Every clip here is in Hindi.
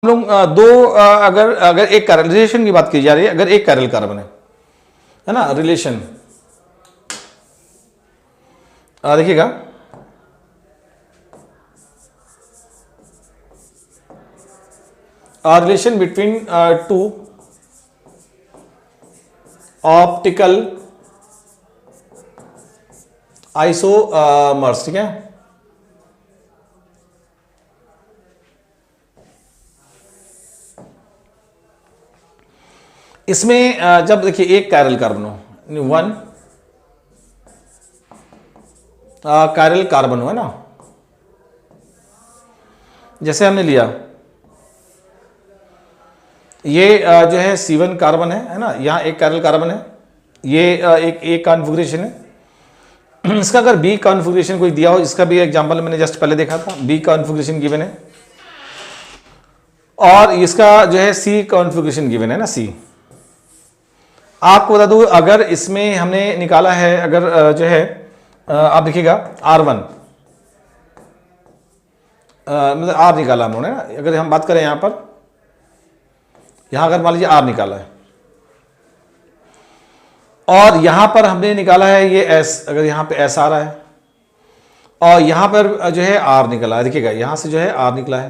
लोग अगर एक रिलेशन की बात की जा रही है, अगर एक कैरल कार्बन है ना, रिलेशन देखिएगा, relation between two optical isomers, ठीक है। इसमें जब देखिए एक कैरल कार्बन हो, वन कैरल कार्बन हो, है ना, जैसे हमने लिया ये जो है C1 कार्बन है ना, यहाँ एक कैरल कार्बन है, ये एक कॉन्फ़िगरेशन है। इसका अगर बी कॉन्फ़िगरेशन कोई दिया हो, इसका भी एग्जांपल मैंने जस्ट पहले देखा था, बी कॉन्फ़िगरेशन गिवन है, और इसका जो है सी कॉन्फ़िगरेशन गिवन है ना, सी। आपको बता दूं, अगर इसमें हमने निकाला है, अगर जो है आप देखिएगा R1 मतलब R निकाला हम लोगों ने ना, अगर हम बात करें यहां अगर मान लीजिए R निकाला है, और यहां पर हमने निकाला है ये S, अगर यहां पे S आ रहा है, और यहां पर जो है R निकला है, देखिएगा यहां से जो है R निकला है,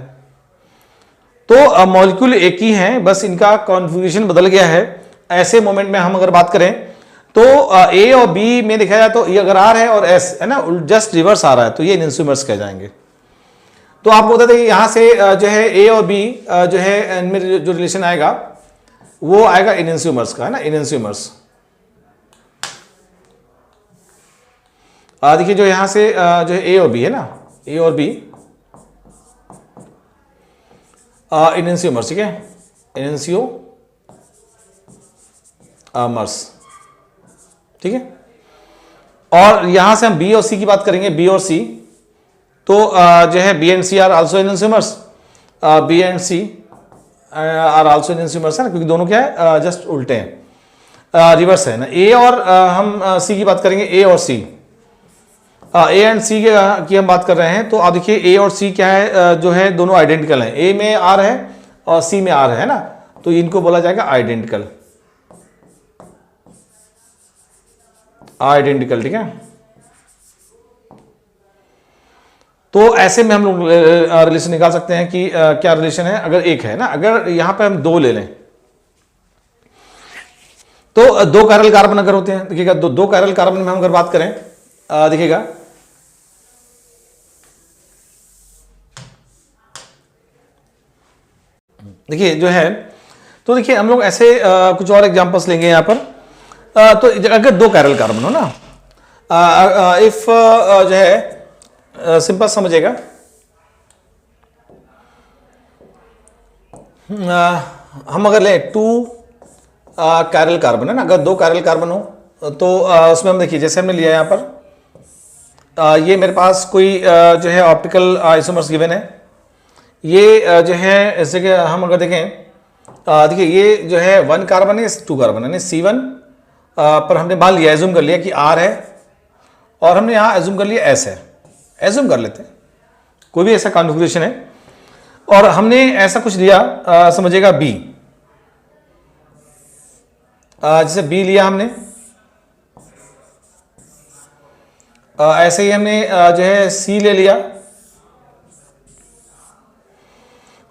तो मॉलिक्यूल एक ही हैं, बस इनका कॉन्फ़िगरेशन बदल गया है। ऐसे मोमेंट में हम अगर बात करें तो A और B में देखा जाए तो ये अगर R है और S है ना, जस्ट रिवर्स आ रहा है, तो ये एनेंटियोमर्स कह जाएंगे। तो आपको बता दें कि यहां से जो है A और B जो है इनमें जो रिलेशन आएगा वो आएगा एनेंटियोमर्स का, है ना, एनेंटियोमर्स। देखिए जो यहां से जो है A और B है ना, A और B एनेंटियोमर्स, ठीक है, एनेंटियोमर्स, ठीक है। और यहां से हम B और C की बात करेंगे, B और C, तो जो है B and C are also enantiomers, B and C are also enantiomers, है ना, क्योंकि दोनों क्या है, जस्ट उल्टे हैं, रिवर्स है ना। A और हम C की बात करेंगे, A और C, A एंड C की हम बात कर रहे हैं, तो आप देखिए A और C क्या है, जो है दोनों आइडेंटिकल हैं, A में R है और C में R है ना, तो इनको बोला जाएगा आइडेंटिकल, आइडेंटिकल, ठीक है। तो ऐसे में हम लोग रिलेशन निकाल सकते हैं कि क्या रिलेशन है, अगर एक है ना, अगर यहां पे हम दो ले लें तो दो कैरल कार्बन अगर होते हैं, देखिएगा दो कैरल कार्बन में हम अगर बात करें, देखिएगा देखिए जो है, तो देखिए हम लोग ऐसे कुछ और एग्जांपल्स लेंगे यहां पर। तो अगर दो कैरल कार्बन हो ना, इफ जो है सिंपल समझिएगा, हम अगर लें टू कैरल कार्बन, है ना, अगर दो कैरल कार्बन हो तो उसमें हम देखिए जैसे हमने लिया यहां पर, ये मेरे पास कोई जो है ऑप्टिकल आइसोमर्स गिवन है, ये जो है ऐसे कि हम अगर देखें, देखिए ये जो है वन कार्बन है, टू कार्बन है, C1 पर हमने मान लिया, एज्यूम कर लिया कि R है, और हमने यहां एज्यूम कर लिया S है, एज्यूम कर लेते हैं कोई भी ऐसा कॉन्फ़िगरेशन है, और हमने ऐसा कुछ लिया, समझिएगा B, जैसे B लिया हमने, ऐसे ही हमने जो है C ले लिया,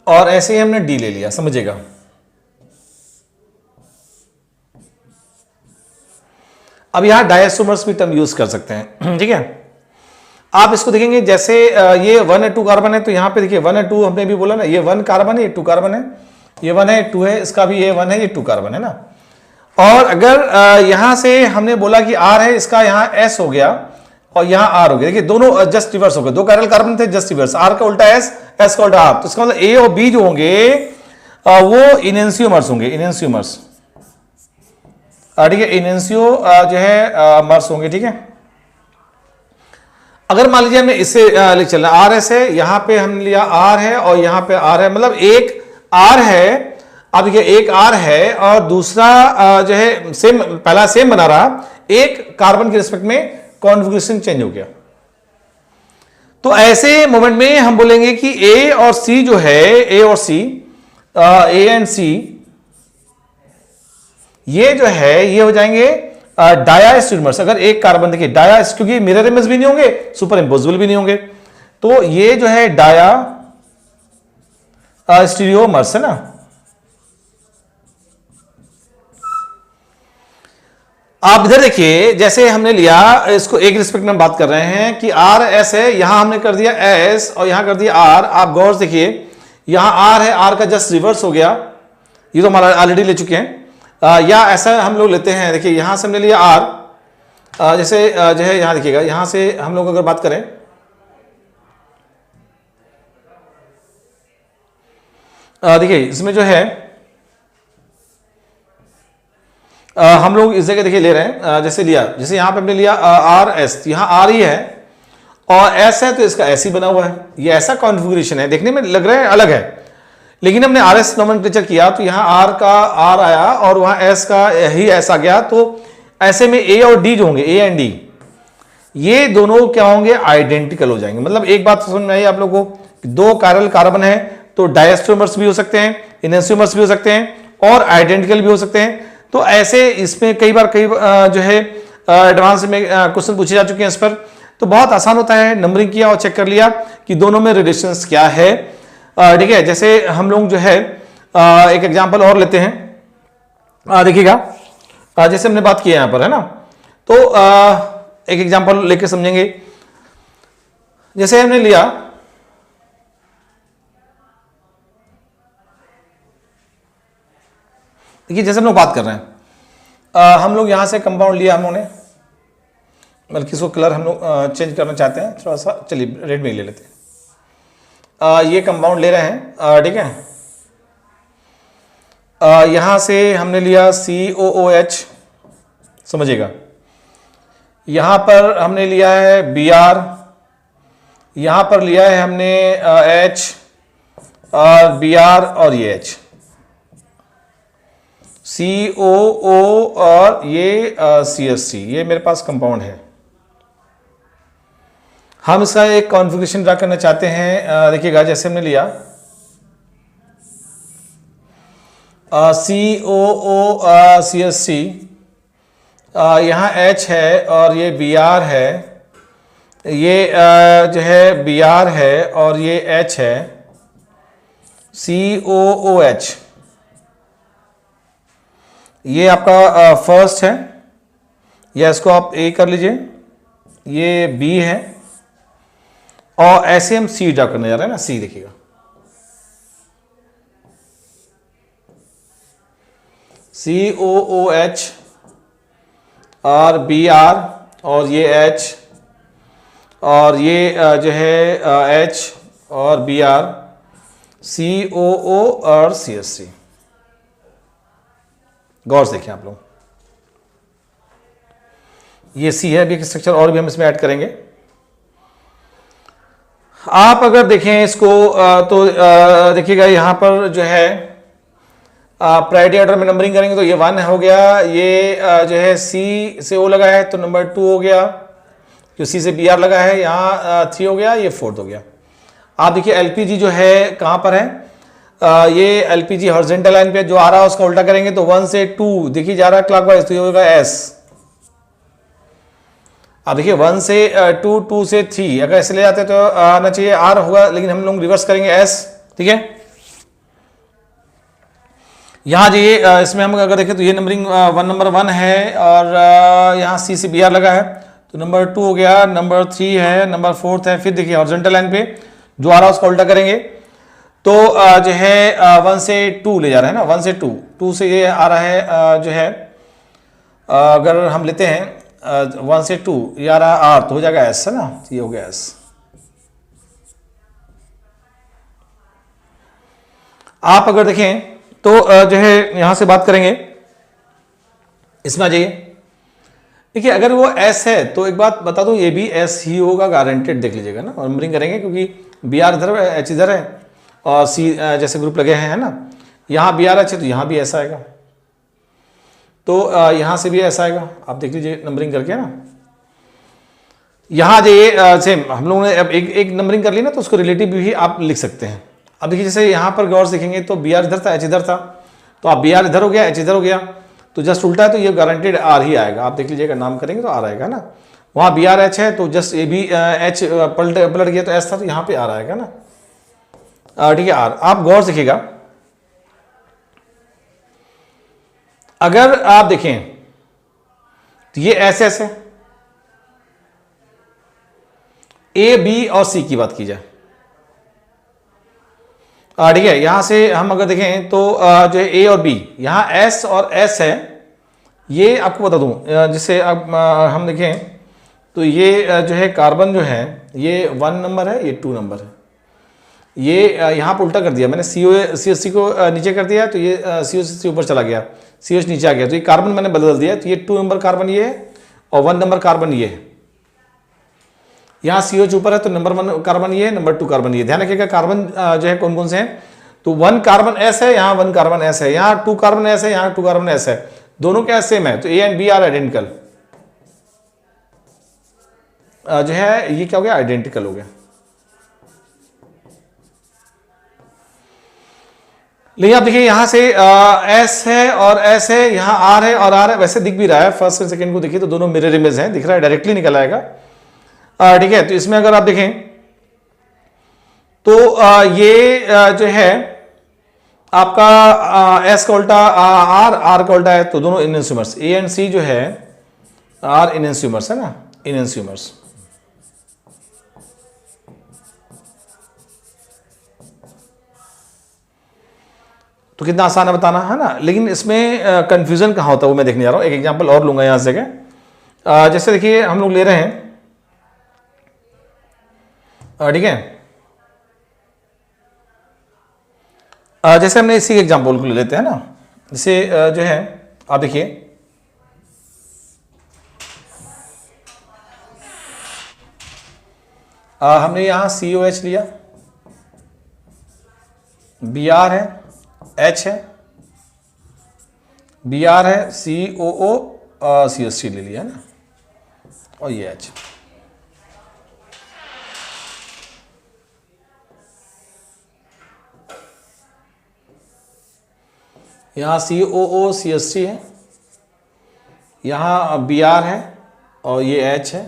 और ऐसे ही हमने D ले लिया, समझिएगा। अब यहां डायसोमर्स भी टर्म यूज कर सकते हैं, ठीक है। आप इसको देखेंगे जैसे ये 1 है 2 कार्बन है, तो यहां पे देखिए 1 है 2 हमने भी बोला ना, ये 1 कार्बन है, ये 2 कार्बन है, ये 1 है 2 है, इसका भी ये 1 है, ये 2 कार्बन है ना। और अगर यहां से हमने बोला कि R है, इसका यहां S हो गया और यहां R हो गया, देखिए दोनों जस्ट रिवर्स हो गए, दो कैरल कार्बन थे जस्ट रिवर्स, R का उल्टा S, S का उल्टा R, तो इसका मतलब A और B जो होंगे वो एनेंटियोमर्स होंगे, एनेंटियोमर्स, ठीक है, एनेंटियो जो है मर्स होंगे, ठीक है। अगर मान लीजिए हमने इससे लिख चलना, आर एस है, यहां पे हमने लिया R है और यहां पे R है, मतलब एक R है, अब देखिए एक R है और दूसरा जो है सेम, पहला सेम बना रहा, एक कार्बन के रिस्पेक्ट में कॉन्फ़िगरेशन चेंज हो गया। तो ऐसे मोमेंट में हम बोलेंगे कि A और C जो है, A और C ए एंड सी, ये जो है ये हो जाएंगे डायास्टीरियोमर्स। अगर एक कार्बन देखिए डाया, क्योंकि मिरर इमेज भी नहीं होंगे, सुपर इम्पोजिबल भी नहीं होंगे, तो ये जो है डाया स्टीरियोमर्स है ना। आप इधर देखिए, जैसे हमने लिया इसको एक रिस्पेक्ट में बात कर रहे हैं कि आर एस है, यहां हमने कर दिया एस और यहां कर दिया आर। आप गौर से देखिए, यहां आर है, आर का जस्ट रिवर्स हो गया, ये तो हमारा ऑलरेडी ले चुके हैं। या ऐसा हम लोग लेते हैं, देखिए यहां से हमने लिया आर, जैसे जो है यहां देखिएगा, यहां से हम लोग अगर बात करें देखिए इसमें जो है हम लोग इस जगह देखिए ले रहे हैं, जैसे लिया, जैसे यहां पे हमने लिया आर एस, यहां आर ही है और एस है तो इसका एस ही बना हुआ है। ये ऐसा कॉन्फ़िगरेशन है, देखने में लग रहा है अलग है, लेकिन हमने आर एस नोमेनक्लेचर किया तो यहां आर का आर आया और वहां एस का ही एस आ गया। तो ऐसे में ए और डी जो होंगे, ए एंड डी, ये दोनों क्या होंगे, आइडेंटिकल हो जाएंगे। मतलब एक बात समझ में आई आप लोगों को, दो कायरल कार्बन है तो डायस्टीरियोमर्स भी हो सकते हैं, इनैंसियोमर्स भी हो सकते हैं और आइडेंटिकल भी हो सकते हैं। तो ऐसे इसमें कई बार जो है एडवांस में क्वेश्चन पूछे जा चुके हैं इस पर, तो बहुत आसान होता है, नंबरिंग किया और चेक कर लिया कि दोनों में रिलेशंस क्या है। ठीक है, जैसे हम लोग जो है एक एग्जांपल और लेते हैं, देखिएगा जैसे हमने बात की है यहां पर है ना, तो एक एग्जांपल लेके समझेंगे। जैसे हमने लिया देखिए, जैसे हम लोग बात कर रहे हैं, हम लोग यहां से कंपाउंड लिया हम लोगों ने, बल्कि इसको कलर हम लोग चेंज करना चाहते हैं थोड़ा सा, चलिए रेड में ले लेते हैं। ये कंपाउंड ले रहे हैं, ठीक है। यहां से हमने लिया COOH, समझिएगा, यहां पर हमने लिया है Br, यहां पर लिया है हमने H और Br और ये H, COO और ये CSC, ये मेरे पास कंपाउंड है। हम इसका एक कॉन्फ़िगरेशन ड्रा करना चाहते हैं, देखिएगा जैसे हमने लिया COO CSC, यहाँ H है और ये Br है, ये जो है Br है और ये H है, COOH, ये आपका फर्स्ट है, या इसको आप A कर लीजिए, ये B है और ऐसे हम C ड्रा करने जा रहे हैं ना, C देखिएगा, COOH और Br और ये H और ये जो है H और Br, COO और CSC। गौर से देखिए आप लोग, ये C है, अभी एक स्ट्रक्चर और भी हम इसमें ऐड करेंगे। आप अगर देखें इसको तो देखिएगा यहां पर जो है प्रायोरिटी ऑर्डर में नंबरिंग करेंगे तो ये 1 हो गया, ये जो है C से O लगा है तो नंबर 2 हो गया, जो C से Br लगा है यहाँ 3 हो गया, ये 4th हो गया। आप देखिए LPG जो है कहाँ पर है, ये LPG हॉरिजॉन्टल लाइन पे जो आ रहा है उसका उल्टा करेंगे तो 1 से 2 देखिए जा रहा है क्लॉकवाइज, तो ये होगा S। अब देखिए 1 से 2, 2 से 3, अगर ऐसे ले जाते तो आना चाहिए R होगा, लेकिन हम लोग रिवर्स करेंगे S, ठीक है। यहाँ ये इसमें हम अगर देखें तो ये नंबरिंग नंबर 1 है और यहाँ C से Br लगा है तो नंबर 2 हो गया, नंबर 3 है, नंबर 4th है। फिर देखिए हॉरिजॉन्टल लाइन पे जो आ रहा है उसका उल्टा करेंगे तो जो है 1 से 2 ले जा रहे हैं ना, 1 से 2, 2 से ये आ रहा है जो है अगर हम लेते हैं 1 से 2 ये आ रहा है R तो हो जाएगा S है ना, ये हो गया S। आप अगर देखें तो जो है यहां से बात करेंगे, इसमें आ जाइए। देखिए अगर वो S है तो एक बात बता दूं, ये भी S ही होगा, गारंटेड देख लीजिएगा ना, नंबरिंग करेंगे क्योंकि Br इधर है, H इधर है और C जैसे ग्रुप लगे हैं ना, यहाँ Br H है तो यहाँ भी ऐसा आएगा, तो यहाँ से भी ऐसा आएगा, आप देख लीजिए नंबरिंग करके ना। यहाँ आ जाइए, सेम हम लोगों ने अब एक नंबरिंग कर ली ना तो उसको रिलेटिव भी आप लिख सकते हैं। अब देखिए जैसे यहाँ पर गौर से देखेंगे तो बी आर इधर था, एच इधर था, तो आप बी आर इधर हो गया, एच इधर हो गया, तो जस्ट उल्टा है तो ये गारंटेड आर ही आएगा। आप देख लीजिएगा, नाम करेंगे तो आर आएगा ना। वहाँ बी आर एच है तो जस्ट ए बी एच पलट गया तो एस था, तो यहाँ पे आर आएगा ना। ठीक है, आर। आप गौर से देखिएगा, अगर आप देखें तो ये एस एस है, ए बी और सी की बात की जाए, ठीक है। यहां से हम अगर देखें तो जो है ए और बी, यहां एस और एस है। ये आपको बता दूं, जिससे अब हम देखें तो ये जो है कार्बन जो है ये 1 नंबर है, ये 2 नंबर है। ये यहां पर उल्टा कर दिया मैंने, COC को नीचे कर दिया, तो ये COC से ऊपर चला गया, CH नीचे आ गया, तो ये कार्बन मैंने बदल दिया। तो ये 2 नंबर कार्बन ये है और 1 नंबर कार्बन ये है। यहाँ CH ऊपर है तो नंबर 1 कार्बन ये है, नंबर 2 कार्बन ये। ध्यान रखिएगा कार्बन जो है कौन कौन से हैं, तो 1 कार्बन S है, यहाँ 1 कार्बन S है, यहाँ 2 कार्बन S है, यहाँ 2 कार्बन S है, दोनों क्या सेम है, तो A and B are identical. जो है ये क्या हो गया, आइडेंटिकल हो गया। लेकिन आप देखिए यहां से S है और S है, यहाँ R है और R है, वैसे दिख भी रहा है, फर्स्ट और सेकंड को देखिए तो दोनों मिरर इमेज हैं, दिख रहा है, डायरेक्टली निकल आएगा। ठीक है, तो इसमें अगर आप देखें तो ये जो है आपका S का उल्टा R का उल्टा है, तो दोनों इनएंस्यूमर्स A एंड C जो है R इनएंस्यूमर्स है ना, इनएंस्यूमर्स। तो कितना आसान है बताना, है ना। लेकिन इसमें कंफ्यूजन कहाँ होता है वो मैं देखने जा रहा हूँ। एक एग्जांपल और लूंगा यहाँ से, जैसे देखिए हम लोग ले रहे हैं, ठीक है, जैसे हमने इसी एग्जांपल को ले लेते हैं ना, जैसे जो है आप देखिए हमने यहाँ COH लिया, Br है, H है, Br है, COO CH3 ले लिया ना, और ये H। यहाँ COO CH3 है, यहाँ Br है और ये H है,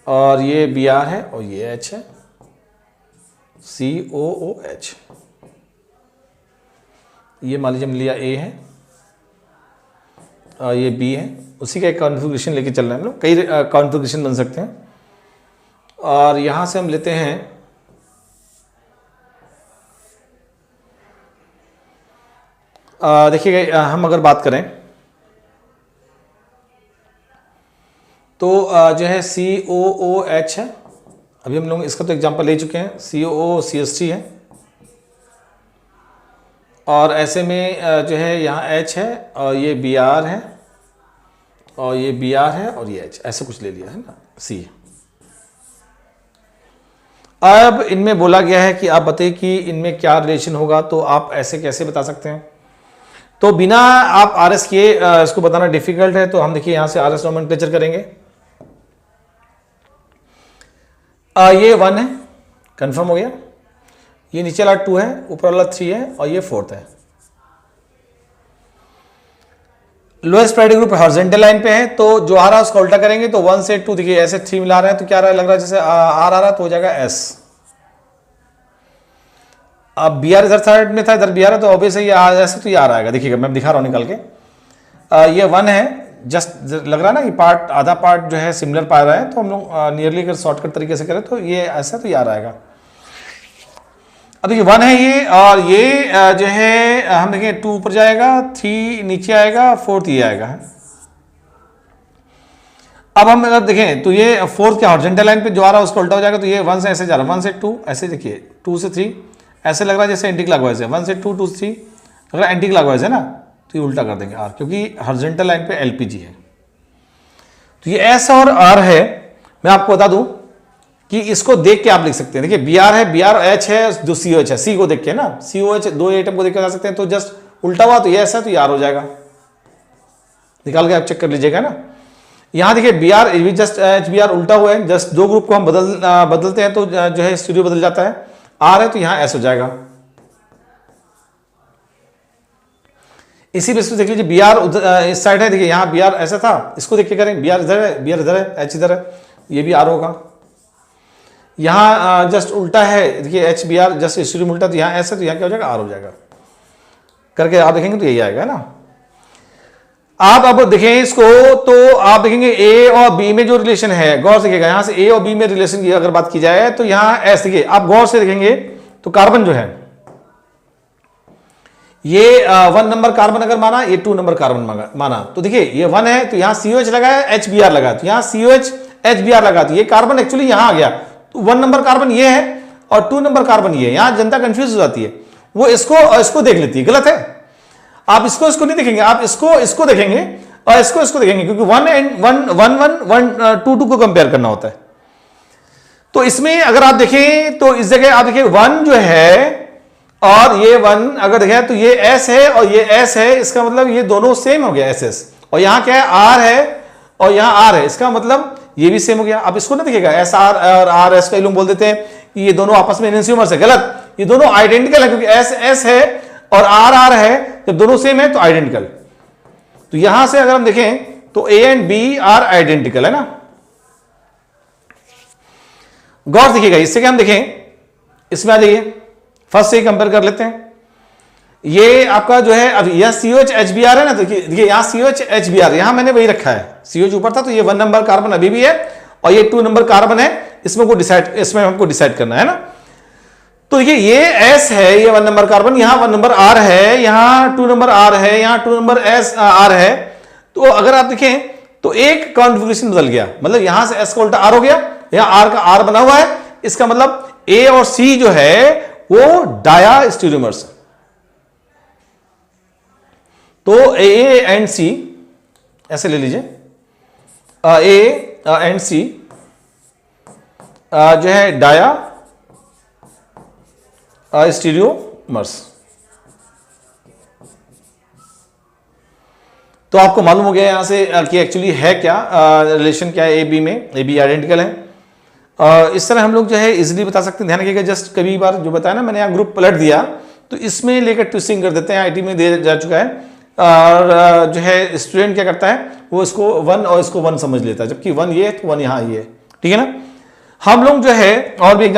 और ये Br है और ये H है, COOH। ये मान लीजिए हमने लिया A है और ये B है, उसी का एक कॉन्फ़िगरेशन लेके चल रहे हैं हम लोग, कई कॉन्फ़िगरेशन बन सकते हैं। और यहाँ से हम लेते हैं देखिएगा, हम अगर बात करें तो जो है COOH है, अभी हम लोग इसका तो एग्जांपल ले चुके हैं, COO CH3 है, और ऐसे में जो है यहाँ H है और ये Br है और ये Br है और ये H, ऐसे कुछ ले लिया है ना, C। अब इनमें बोला गया है कि आप बताइए कि इनमें क्या रिलेशन होगा, तो आप ऐसे कैसे बता सकते हैं। तो बिना आप RS किए इसको बताना डिफिकल्ट है, तो हम देखिए यहाँ से RS नोमेनक्लेचर करेंगे। ये 1 है, कंफर्म हो गया, ये नीचे वाला 2 है, ऊपर वाला 3 है और ये 4th है। Lowest priority group horizontal line पे है, तो जो आ रहा है उसका उल्टा करेंगे, तो 1 से 2 देखिए ऐसे 3 मिला रहे हैं, तो क्या लग रहा है जैसे R आ रहा है, तो हो जाएगा S। अब Br इधर साइड में था, इधर Br है, तो ऑब्वियस है ये ऐसे तो ये R आएगा। देखिएगा मैं दिखा रहा हूँ निकाल के, ये 1 है, जस्ट लग रहा है ना कि पार्ट आधा पार्ट जो है सिमिलर पा रहा है, तो हम लोग नियरली अगर शॉर्टकट तरीके से करें तो ये ऐसा तो ये R आएगा। अब देखिए 1 है ये, और ये जो है हम देखें 2 ऊपर जाएगा, 3 नीचे आएगा, 4th ये आएगा। अब हम अगर देखें तो ये 4th के हॉरिजॉन्टल लाइन पे जो आ रहा है उसका उल्टा हो जाएगा, तो ये 1 से ऐसे जा रहा है, 1 से 2 ऐसे, देखिए 2 से 3 ऐसे लग रहा है जैसे एंटी क्लॉकवाइज है, 1 से 2 2 से 3 अगर एंटी क्लॉकवाइज है ना, तो ये उल्टा कर देंगे R, क्योंकि हॉरिजॉन्टल लाइन पे LPG है। तो ये S और R है। मैं आपको बता दूं कि इसको देख के आप लिख सकते हैं, देखिए Br है, Br H है, जो COH है, C को देख के ना, COH 2 एटम को देख के जा सकते हैं, तो जस्ट उल्टा हुआ तो ये ऐसा, तो ये R हो जाएगा, निकाल के आप चेक कर लीजिएगा ना। यहाँ देखिए Br जस्ट HBr उल्टा हुआ है, जस्ट 2 ग्रुप को हम बदलते हैं तो जो है स्टीरियो बदल जाता है, आर है तो यहां एस हो जाएगा। इसी बेस पे देख लीजिए बी आर इस साइड है, देखिए यहां बी आर ऐसा था, इसको देख के करें, बी आर इधर है, बी आर इधर है, एच इधर है, ये भी आर होगा। यहां जस्ट उल्टा है, देखिए H B are just stereo उल्टा, तो यहां एस है तो यहां क्या हो जाएगा, आर हो जाएगा। करके आप देखेंगे तो यही आएगा ना। आप अब देखें इसको तो आप देखेंगे ए और बी में जो रिलेशन है, गौर से देखिएगा, यहां से ए और बी में रिलेशन की अगर बात की जाए तो यहां एस, देखिए आप गौर से देखेंगे तो कार्बन जो है ये 1 नंबर कार्बन अगर माना, ये 2 नंबर कार्बन माना, तो देखिए ये 1 है तो यहां COH लगा है, HBr लगा, तो यहां COH HBr लगा, तो ये कार्बन एक्चुअली यहां आ गया, तो 1 नंबर कार्बन ये है और 2 नंबर कार्बन ये है। यहां जनता कंफ्यूज हो जाती है, वो इसको देख लेती है, गलत है। आप इसको नहीं देखेंगे, आप इसको देखेंगे और इसको देखेंगे, क्योंकि 1 एंड 1 2 को कंपेयर करना होता है। तो इसमें अगर आप देखें तो इस जगह आप देखिए 1 जो है और ये 1 अगर देखें तो ये S है और ये S है, इसका मतलब ये दोनों सेम हो गया SS, और यहां क्या है R है और यहां R है, इसका मतलब ये भी सेम हो गया। अब इसको ना देखिएगा SR और RS, कई लोग बोल देते हैं कि ये दोनों आपस में एनंसियोमर्स है, गलत, ये दोनों आइडेंटिकल है, क्योंकि S है और R है, जब दोनों सेम है तो आइडेंटिकल। तो यहां से अगर हम देखें तो A and B are identical है ना। गौर देखिएगा, इससे क्या हम देखें, इसमें आ जाइए, फर्स्ट से कंपेयर कर लेते हैं। ये आपका जो है अब यह COH HBr है ना, तो देखिए यहां COH HBr, यहां मैंने वही रखा है, COH ऊपर था तो ये 1 नंबर कार्बन अभी भी है और ये 2 नंबर कार्बन है, इसमें हमको डिसाइड करना है ना। तो देखिए ये S है, ये 1 नंबर कार्बन, यहां 1 नंबर R है, यहां 2 नंबर R है, यहां 2 नंबर R है। तो अगर आप देखें तो एक कॉन्फ़िगरेशन बदल गया, मतलब यहां से S का उल्टा R हो गया, यहां R का R बना हुआ है, इसका मतलब A और C जो है वो डाया स्टीरियोमर्स। तो A एंड C ऐसे ले लीजिए, A एंड C जो है डाया स्टीरियोमर्स। तो आपको मालूम हो गया यहां से कि एक्चुअली है क्या रिलेशन, क्या है AB में, AB आइडेंटिकल है। इस तरह हम लोग जो है इजीली बता सकते हैं। ध्यान रखिएगा, जस्ट कभी बार जो बताया ना मैंने, यहाँ ग्रुप पलट दिया तो इसमें लेकर ट्विस्टिंग कर देते हैं, IT में दे जा चुका है, और जो है स्टूडेंट क्या करता है वो इसको 1 और इसको 1 समझ लेता है, जबकि 1 ये है तो 1 यहाँ ये है, ठीक है ना। हम लोग जो है और भी एग्जाम्पल